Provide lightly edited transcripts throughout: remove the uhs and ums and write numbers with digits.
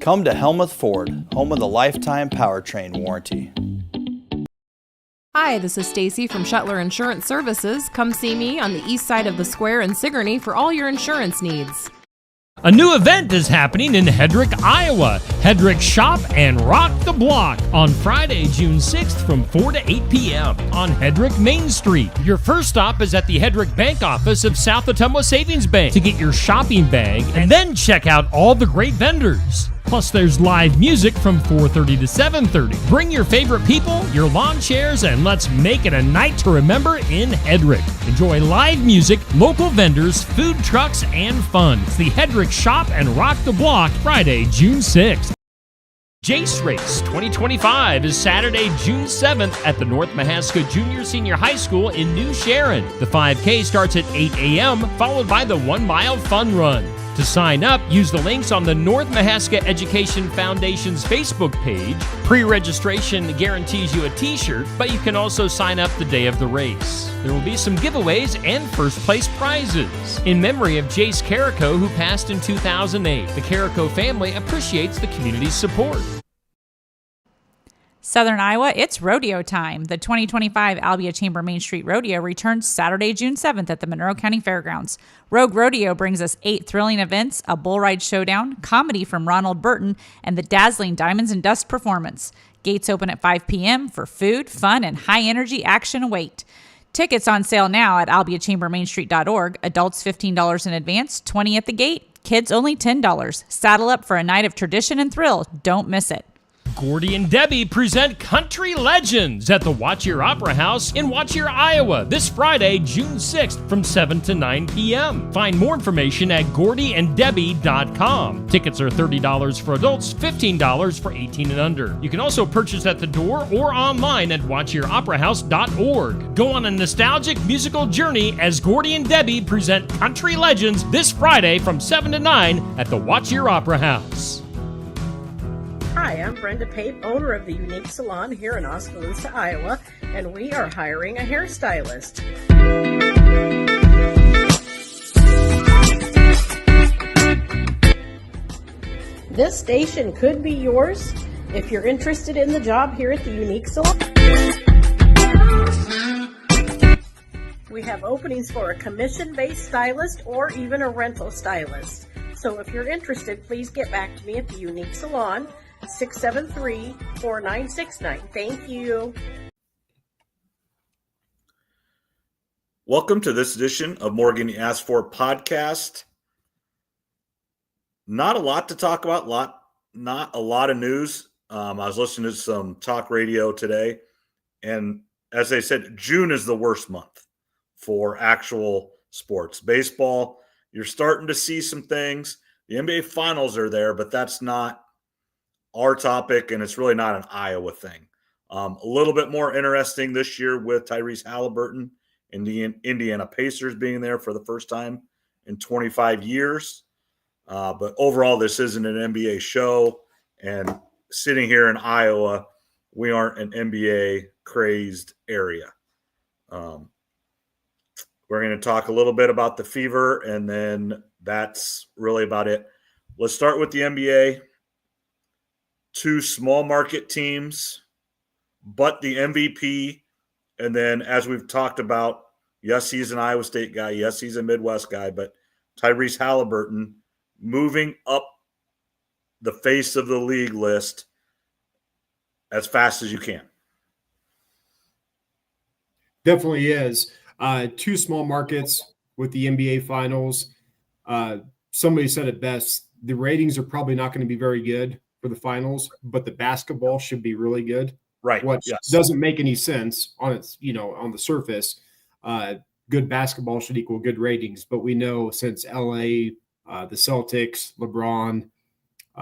Come to Helmuth Ford, home of the lifetime powertrain warranty. Hi, this is Stacy from Shuttler Insurance Services. Come see me on the east side of the square in Sigourney for all your insurance needs. A new event is happening in Hedrick, Iowa. Hedrick Shop and Rock the Block on Friday, June 6th from 4 to 8 p.m. on Hedrick Main Street. Your first stop is at the Hedrick Bank office of South Ottumwa Savings Bank to get your shopping bag and then check out all the great vendors. Plus, there's live music from 4:30 to 7:30. Bring your favorite people, your lawn chairs, and let's make it a night to remember in Hedrick. Enjoy live music, local vendors, food trucks, and fun. It's the Hedrick Shop and Rock the Block, Friday, June 6th. Jace Race 2025 is Saturday, June 7th at the North Mahaska Junior Senior High School in New Sharon. The 5K starts at 8 a.m., followed by the 1 mile fun run. To sign up, use the links on the North Mahaska Education Foundation's Facebook page. Pre-registration guarantees you a t-shirt, but you can also sign up the day of the race. There will be some giveaways and first-place prizes. In memory of Jace Carrico, who passed in 2008, the Carrico family appreciates the community's support. Southern Iowa, it's rodeo time. The 2025 Albia Chamber Main Street Rodeo returns Saturday, June 7th at the Monroe County Fairgrounds. Rogue Rodeo brings us 8 thrilling events, a bull ride showdown, comedy from Ronald Burton, and the dazzling Diamonds and Dust performance. Gates open at 5 p.m. for food, fun, and high-energy action await. Tickets on sale now at albiachambermainstreet.org. Adults $15 in advance, $20 at the gate. Kids only $10. Saddle up for a night of tradition and thrill. Don't miss it. Gordy and Debbie present Country Legends at the Wattier Opera House in Wattier, Iowa, this Friday, June 6th from 7 to 9 p.m. Find more information at gordyanddebbie.com. Tickets are $30 for adults, $15 for 18 and under. You can also purchase at the door or online at wattieroperahouse.org. Go on a nostalgic musical journey as Gordy and Debbie present Country Legends this Friday from 7 to 9 at the Wattier Opera House. Hi, I'm Brenda Pape, owner of the Unique Salon here in Oskaloosa, Iowa, and we are hiring a hairstylist. This station could be yours if you're interested in the job here at the Unique Salon. We have openings for a commission-based stylist or even a rental stylist. So if you're interested, please get back to me at the Unique Salon, 673-4969. Thank you. Welcome to this edition of Morgan You Asked For podcast. Not a lot to talk about, not a lot of news. I was listening to some talk radio today, and as they said, June is the worst month for actual sports. Baseball, you're starting to see some things. The NBA Finals are there, but that's not our topic, and it's really not an Iowa thing. A little bit more interesting this year with Tyrese Halliburton and the Indiana Pacers being there for the first time in 25 years. But overall, this isn't an NBA show, and sitting here in Iowa, we aren't an NBA-crazed area. We're going to talk a little bit about the Fever, and then that's really about it. Let's start with the NBA. 2 small market teams, but the MVP. And then, as we've talked about, yes, he's an Iowa State guy. Yes, he's a Midwest guy. But Tyrese Halliburton moving up the face of the league list as fast as you can. Definitely is. 2 small markets with the NBA Finals. Somebody said it best. The ratings are probably not going to be very good for the finals, but the basketball should be really good. Right. What doesn't make any sense on its, on the surface. Good basketball should equal good ratings, but we know since LA, the Celtics, LeBron,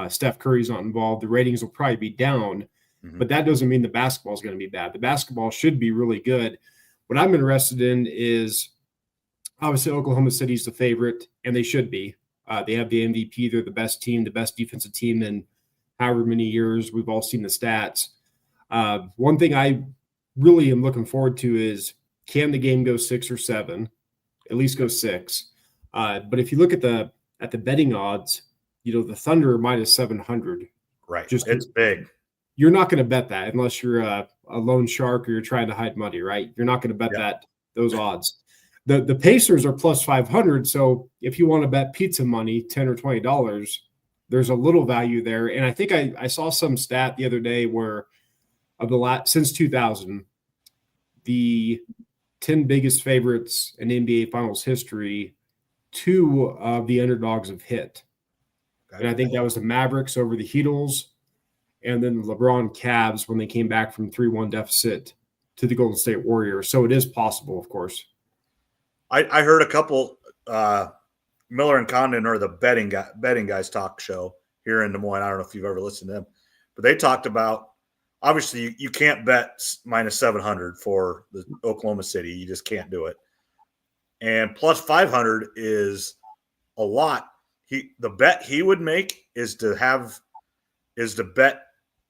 Steph Curry's not involved, the ratings will probably be down, but that doesn't mean the basketball is going to be bad. The basketball should be really good. What I'm interested in is obviously Oklahoma City's the favorite, and they should be. They have the MVP. They're the best team, the best defensive team in however many years. We've all seen the stats. One thing I really am looking forward to is, can the game go 6 or 7? At least go 6. But if you look at the betting odds, the Thunder minus 700. Right. Just It's big. You're not going to bet that unless you're a loan shark or you're trying to hide money, right? You're not going to bet those odds. The Pacers are plus 500. So if you want to bet pizza money, $10 or $20, there's a little value there. And I think I saw some stat the other day where since 2000, the 10 biggest favorites in NBA Finals history, 2 of the underdogs have hit. And I think that was the Mavericks over the Heatles, and then the LeBron Cavs when they came back from 3-1 deficit to the Golden State Warriors. So it is possible, of course. I heard a couple Miller and Condon or the betting guys talk show here in Des Moines. I don't know if you've ever listened to them, but they talked about obviously you can't bet minus 700 for the Oklahoma City. You just can't do it. And plus 500 is a lot. The bet he would make is to bet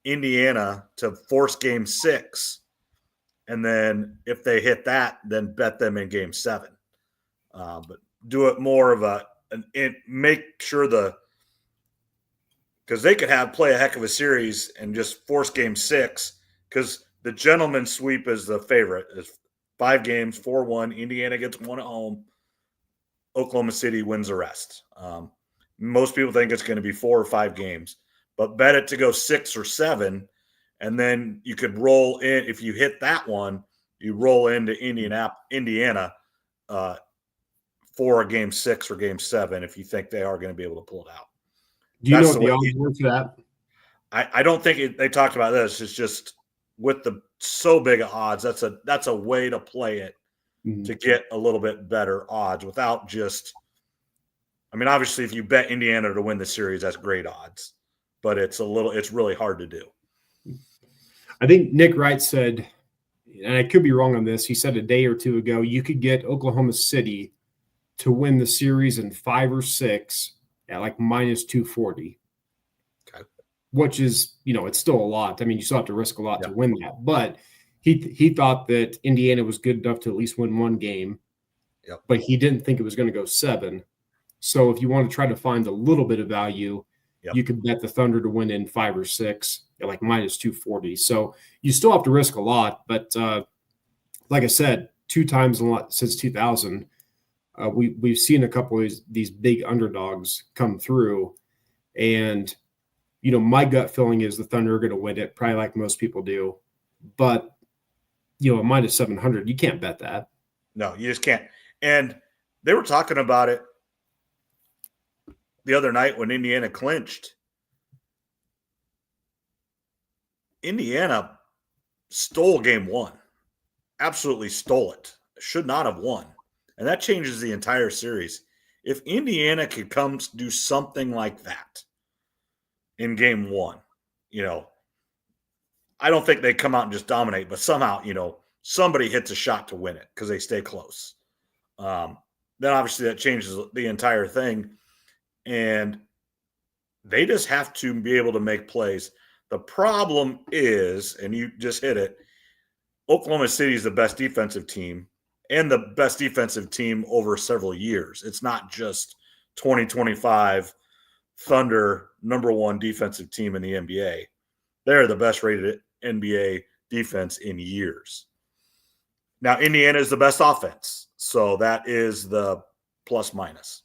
Indiana to force game 6. And then if they hit that, then bet them in game 7. But do it more of make sure because they could play a heck of a series and just force game 6 because the gentleman's sweep is the favorite. Is 5 games, 4-1. Indiana gets 1 at home. Oklahoma City wins the rest. Most people think it's going to be 4 or 5 games, but bet it to go 6 or 7, and then you could roll in. If you hit that one, you roll into Indiana for a game 6 or game 7 if you think they are going to be able to pull it out. Do you know what the odds were for that? I don't think they talked about this. It's just with the so big of odds, that's a way to play it to get a little bit better odds without just – I mean, obviously, if you bet Indiana to win the series, that's great odds, but it's really hard to do. I think Nick Wright said, and I could be wrong on this, he said a day or two ago, you could get Oklahoma City to win the series in 5 or 6 at like minus 240. Okay. Which is, it's still a lot. I mean, you still have to risk a lot to win that. But he thought that Indiana was good enough to at least win 1 game, but he didn't think it was going to go 7. So if you want to try to find a little bit of value, you could bet the Thunder to win in 5 or 6 at like minus 240. So you still have to risk a lot. But like I said, 2 times a lot since 2000, we've seen a couple of these big underdogs come through. And, my gut feeling is the Thunder are going to win it, probably like most people do. But, at minus 700, you can't bet that. No, you just can't. And they were talking about it the other night when Indiana clinched. Indiana stole game 1. Absolutely stole it. Should not have won. And that changes the entire series. If Indiana could come do something like that in game 1, I don't think they come out and just dominate, but somehow, somebody hits a shot to win it because they stay close. Then obviously that changes the entire thing. And they just have to be able to make plays. The problem is, and you just hit it, Oklahoma City is the best defensive team and the best defensive team over several years. It's not just 2025 Thunder #1 defensive team in the NBA. They're the best rated NBA defense in years. Now, Indiana is the best offense. So that is the plus minus.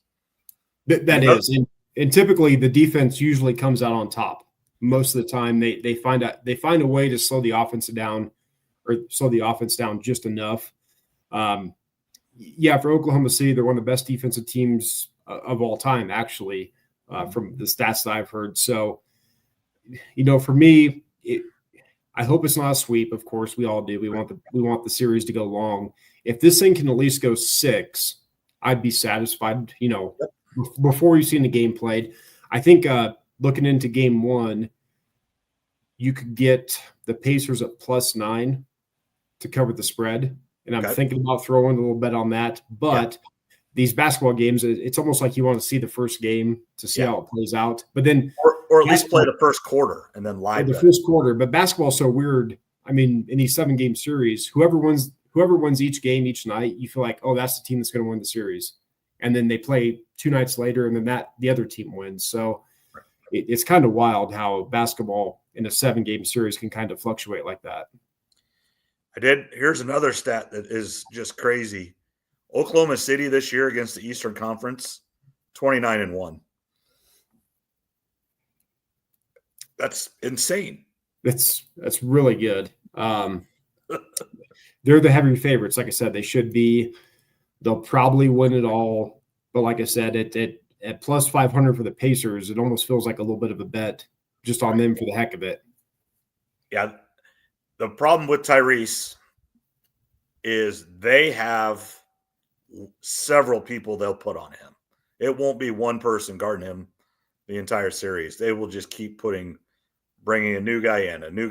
That is. And typically the defense usually comes out on top. Most of the time they find a way to slow the offense down just enough. For Oklahoma City, they're one of the best defensive teams of all time, actually, from the stats that I've heard. So, for me, I hope it's not a sweep. Of course, we all do. We want the series to go long. If this thing can at least go 6, I'd be satisfied. Before you've seen the game played, I think looking into game 1, you could get the Pacers at plus 9 to cover the spread. And I'm thinking about throwing a little bet on that. But these basketball games, it's almost like you want to see the first game to see how it plays out. But then, or at least play the first quarter and then live the first quarter. But basketball is so weird. I mean, in these 7-game series, whoever wins each game each night, you feel like, oh, that's the team that's going to win the series. And then they play 2 nights later, and then the other team wins. So it's kind of wild how basketball in a 7-game series can kind of fluctuate like that. Here's another stat that is just crazy. Oklahoma City this year against the Eastern Conference, 29-1. That's insane. That's really good. They're the heavy favorites. Like I said, they should be. They'll probably win it all. But like I said, at plus 500 for the Pacers, it almost feels like a little bit of a bet just on them for the heck of it. Yeah. The problem with Tyrese is they have several people they'll put on him. It won't be one person guarding him the entire series. They will just keep bringing a new guy in, and a new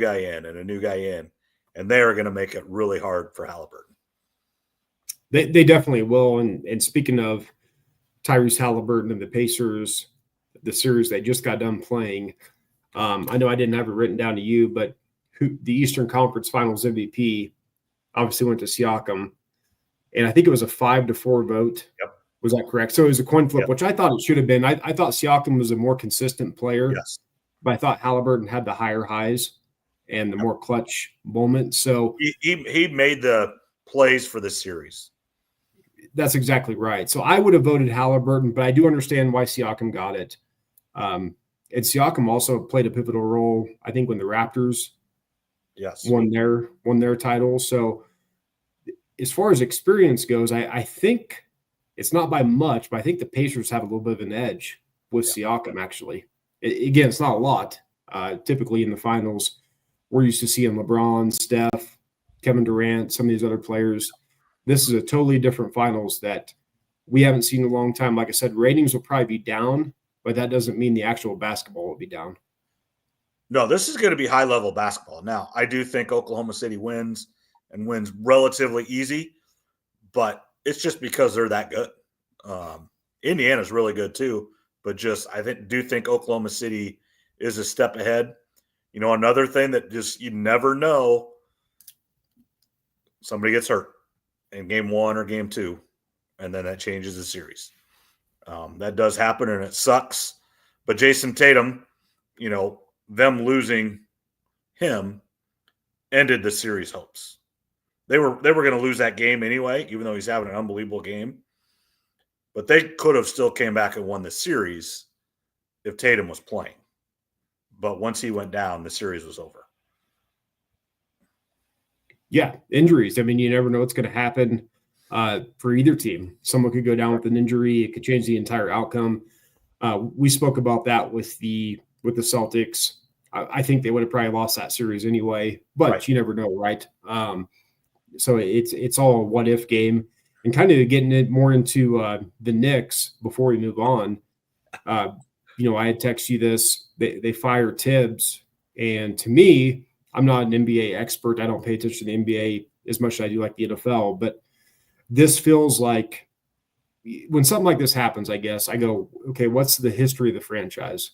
guy in, and they are going to make it really hard for Halliburton. They definitely will. And speaking of Tyrese Halliburton and the Pacers, the series they just got done playing, I know I didn't have it written down to you, but the Eastern Conference Finals MVP obviously went to Siakam, and I think it was a 5-4 vote. Yep. Was that correct? So it was a coin flip, Yep. which I thought it should have been. I thought Siakam was a more consistent player, Yes. but I thought Halliburton had the higher highs and the more clutch moments. So He made the plays for the series. that's exactly right. So I would have voted Halliburton, but I do understand why Siakam got it. And Siakam also played a pivotal role, I think, when the Raptors Yes. won their title. So as far as experience goes, I think it's not by much, but I think the Pacers have a little bit of an edge with Siakam, actually. Again, it's not a lot. Typically in the finals, we're used to seeing LeBron, Steph, Kevin Durant, some of these other players. This is a totally different finals that we haven't seen in a long time. Like I said, ratings will probably be down, but that doesn't mean the actual basketball will be down. No, this is going to be high-level basketball. Now, I do think Oklahoma City wins and wins relatively easy, but it's just because they're that good. Indiana's really good too, but I do think Oklahoma City is a step ahead. You know, another thing that just you never know, somebody gets hurt in game 1 or game 2, and then that changes the series. That does happen, and it sucks. But Jason Tatum, you know, them losing him ended the series hopes. They were going to lose that game anyway, even though he's having an unbelievable game. But they could have still came back and won the series if Tatum was playing. But once he went down, the series was over. Yeah, injuries. I mean, you never know what's going to happen for either team. Someone could go down with an injury. It could change the entire outcome. We spoke about that with the Celtics. I think they would have probably lost that series anyway, but right. You never know, right? So it's all a what-if game. And kind of getting it more into the Knicks before we move on. You know, I had texted you this. They fired Tibbs. And to me, I'm not an NBA expert. I don't pay attention to the NBA as much as I do like the NFL. But this feels like when something like this happens, I guess, I go, okay, what's the history of the franchise?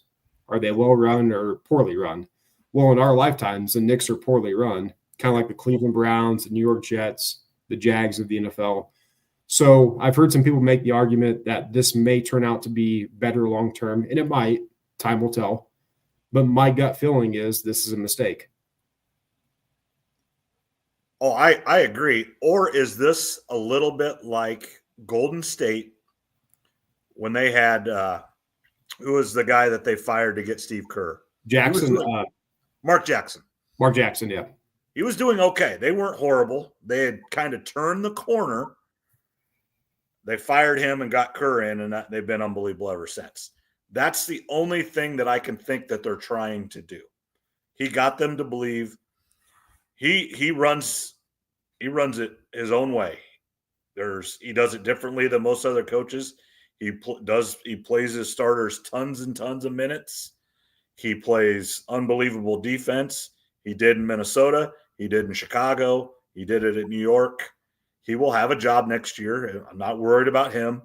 Are they well run or poorly run? Well, in our lifetimes, the Knicks are poorly run, kind of like the Cleveland Browns, the New York Jets, the Jags of the NFL. So I've heard some people make the argument that this may turn out to be better long-term, and it might. Time will tell. But my gut feeling is this is a mistake. Oh, I agree. Or is this a little bit like Golden State when they had who was the guy that they fired to get Steve Kerr? Jackson. Mark Jackson. Mark Jackson, yeah. He was doing okay. They weren't horrible. They had kind of turned the corner. They fired him and got Kerr in, and they've been unbelievable ever since. That's the only thing that I can think that they're trying to do. He got them to believe he runs it his own way. He does it differently than most other coaches. He plays his starters tons and tons of minutes. He plays unbelievable defense. He did in Minnesota. He did in Chicago. He did it in New York. He will have a job next year. I'm not worried about him.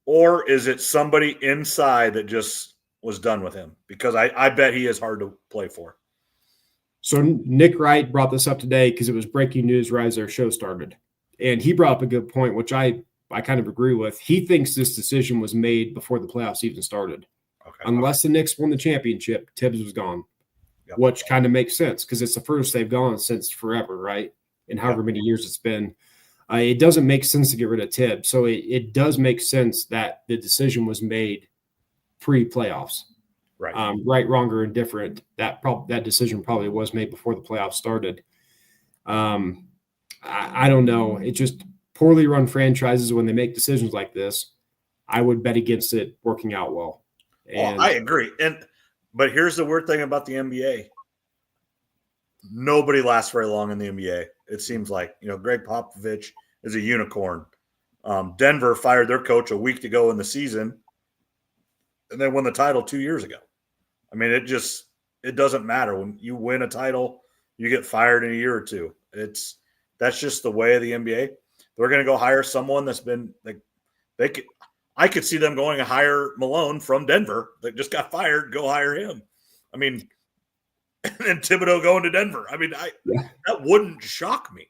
Or is it somebody inside that just was done with him? Because I bet he is hard to play for. So Nick Wright brought this up today because it was breaking news right as their show started. And he brought up a good point, which I kind of agree with. He thinks this decision was made before the playoffs even started. Okay. Unless the Knicks won the championship, Tibbs was gone, Yep. which kind of makes sense because it's the first they've gone since forever, right? And however many years it's been. It doesn't make sense to get rid of Tibbs. So it does make sense that the decision was made pre-playoffs. Right. Right, wrong, or indifferent. That decision probably was made before the playoffs started. I don't know. It just poorly run franchises, when they make decisions like this, I would bet against it working out well. And I agree. But here's the weird thing about the NBA. Nobody lasts very long in the NBA. It seems like, Greg Popovich is a unicorn. Denver fired their coach a week to go in the season and they won the title 2 years ago. I mean, it doesn't matter. When you win a title, you get fired in a year or two. That's just the way of the NBA. They're going to go hire someone that's been like, I could see them going to hire Malone from Denver that just got fired, go hire him. I mean, and Thibodeau going to Denver. I mean, that wouldn't shock me.